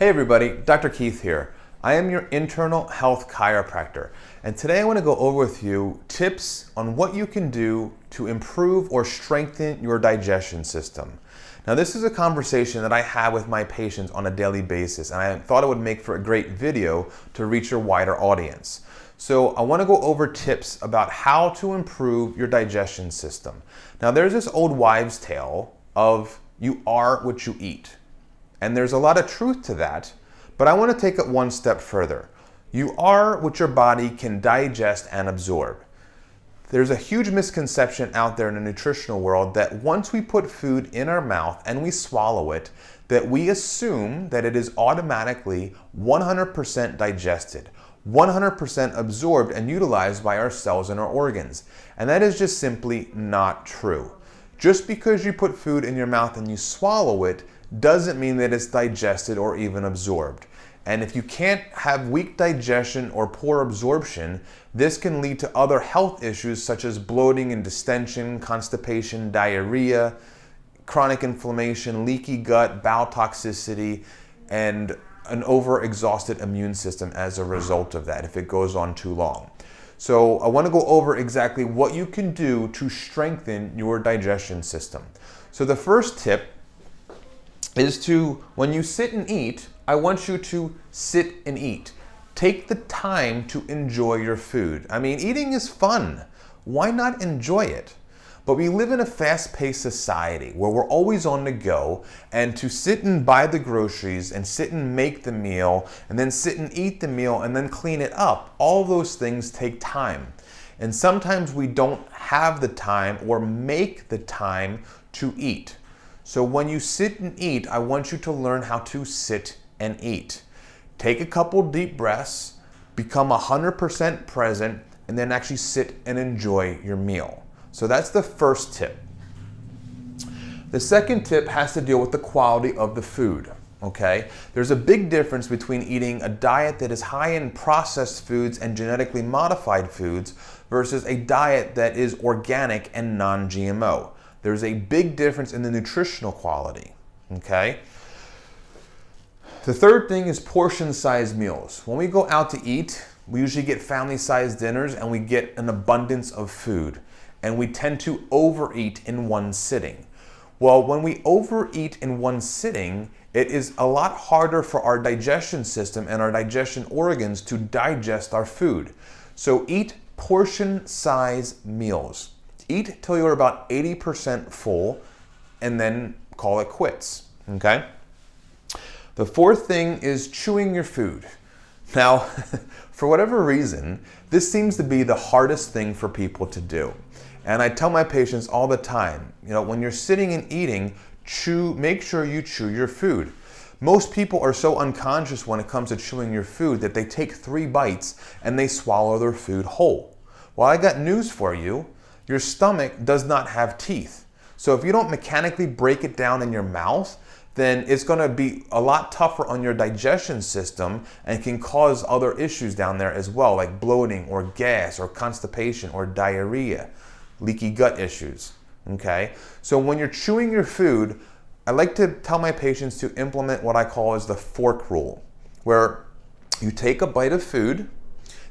Hey everybody, Dr. Keith here. I am your Internal Health Chiropractor, and today I want to go over with you tips on what you can do to improve or strengthen your digestion system. Now this is a conversation that I have with my patients on a daily basis, and I thought it would make for a great video to reach a wider audience. So I want to go over tips about how to improve your digestion system. Now there's this old wives' tale of you are what you eat. And there's a lot of truth to that, but I want to take it one step further. You are what your body can digest and absorb. There's a huge misconception out there in the nutritional world that once we put food in our mouth and we swallow it, that we assume that it is automatically 100% digested, 100% absorbed and utilized by our cells and our organs. And that is just simply not true. Just because you put food in your mouth and you swallow it doesn't mean that it's digested or even absorbed. And if you can't have weak digestion or poor absorption, this can lead to other health issues such as bloating and distension, constipation, diarrhea, chronic inflammation, leaky gut, bowel toxicity, and an over-exhausted immune system as a result of that if it goes on too long. So I want to go over exactly what you can do to strengthen your digestion system. So the first tip is to, when you sit and eat, I want you to sit and eat. Take the time to enjoy your food. I mean, eating is fun. Why not enjoy it? But we live in a fast-paced society where we're always on the go, and to sit and buy the groceries and sit and make the meal and then sit and eat the meal and then clean it up, all those things take time. And sometimes we don't have the time or make the time to eat. So when you sit and eat, I want you to learn how to sit and eat. Take a couple deep breaths, become 100% present, and then actually sit and enjoy your meal. So that's the first tip. The second tip has to deal with the quality of the food. Okay? There's a big difference between eating a diet that is high in processed foods and genetically modified foods versus a diet that is organic and non-GMO. There's a big difference in the nutritional quality, okay? The third thing is portion-sized meals. When we go out to eat, we usually get family-sized dinners and we get an abundance of food. And we tend to overeat in one sitting. Well, when we overeat in one sitting, it is a lot harder for our digestion system and our digestion organs to digest our food. So eat portion-sized meals. Eat till you're about 80% full and then call it quits, okay? The fourth thing is chewing your food. Now, for whatever reason, this seems to be the hardest thing for people to do. And I tell my patients all the time, when you're sitting and eating, make sure you chew your food. Most people are so unconscious when it comes to chewing your food that they take 3 bites and they swallow their food whole. Well, I got news for you. Your stomach does not have teeth. So if you don't mechanically break it down in your mouth, then it's going to be a lot tougher on your digestion system and can cause other issues down there as well, like bloating or gas or constipation or diarrhea, leaky gut issues. Okay? So when you're chewing your food, I like to tell my patients to implement what I call as the fork rule, where you take a bite of food,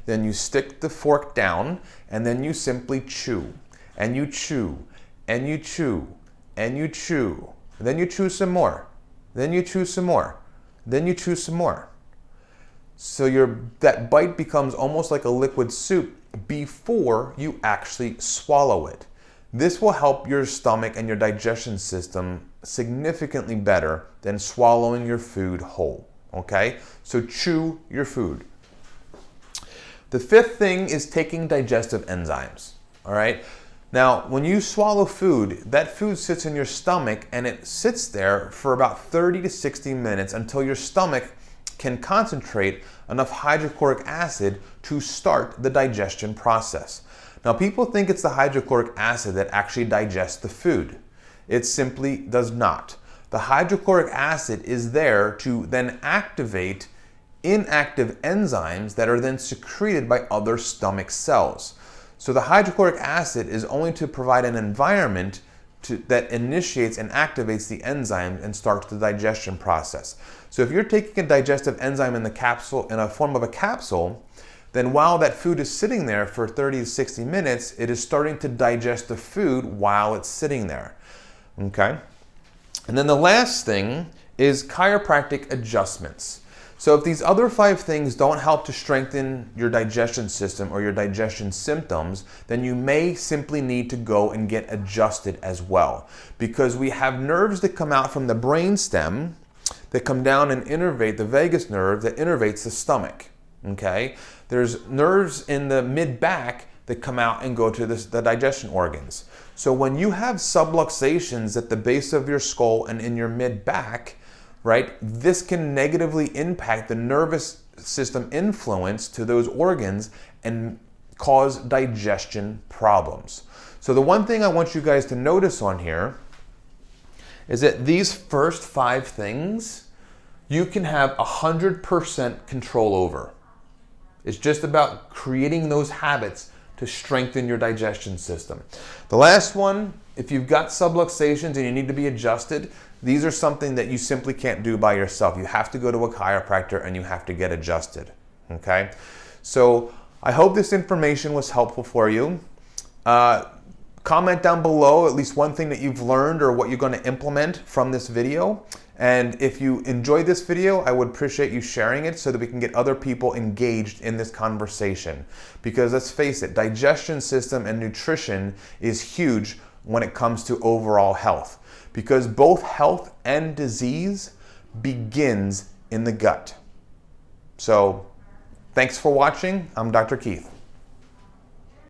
then you stick the fork down, and then you simply chew. And you chew, and you chew, and you chew. And then you chew some more. Then you chew some more. Then you chew some more. So that bite becomes almost like a liquid soup before you actually swallow it. This will help your stomach and your digestion system significantly better than swallowing your food whole. Okay? So chew your food. The fifth thing is taking digestive enzymes. All right? Now, when you swallow food, that food sits in your stomach and it sits there for about 30 to 60 minutes until your stomach can concentrate enough hydrochloric acid to start the digestion process. Now, people think it's the hydrochloric acid that actually digests the food. It simply does not. The hydrochloric acid is there to then activate inactive enzymes that are then secreted by other stomach cells. So the hydrochloric acid is only to provide an environment that initiates and activates the enzyme and starts the digestion process. So if you're taking a digestive enzyme in a form of a capsule, then while that food is sitting there for 30 to 60 minutes, it is starting to digest the food while it's sitting there. Okay? And then the last thing is chiropractic adjustments. So if these other 5 things don't help to strengthen your digestion system or your digestion symptoms, then you may simply need to go and get adjusted as well. Because we have nerves that come out from the brainstem that come down and innervate the vagus nerve that innervates the stomach. Okay? There's nerves in the mid-back that come out and go to the digestion organs. So when you have subluxations at the base of your skull and in your mid-back, right, this can negatively impact the nervous system influence to those organs and cause digestion problems. So the one thing I want you guys to notice on here is that these first 5 things you can have 100% control over. It's just about creating those habits to strengthen your digestion system. The last one, if you've got subluxations and you need to be adjusted, these are something that you simply can't do by yourself. You have to go to a chiropractor and you have to get adjusted. Okay? So I hope this information was helpful for you. Comment down below at least one thing that you've learned or what you're going to implement from this video. And if you enjoyed this video, I would appreciate you sharing it so that we can get other people engaged in this conversation. Because let's face it, digestion system and nutrition is huge when it comes to overall health. Because both health and disease begins in the gut. So, thanks for watching. I'm Dr. Keith.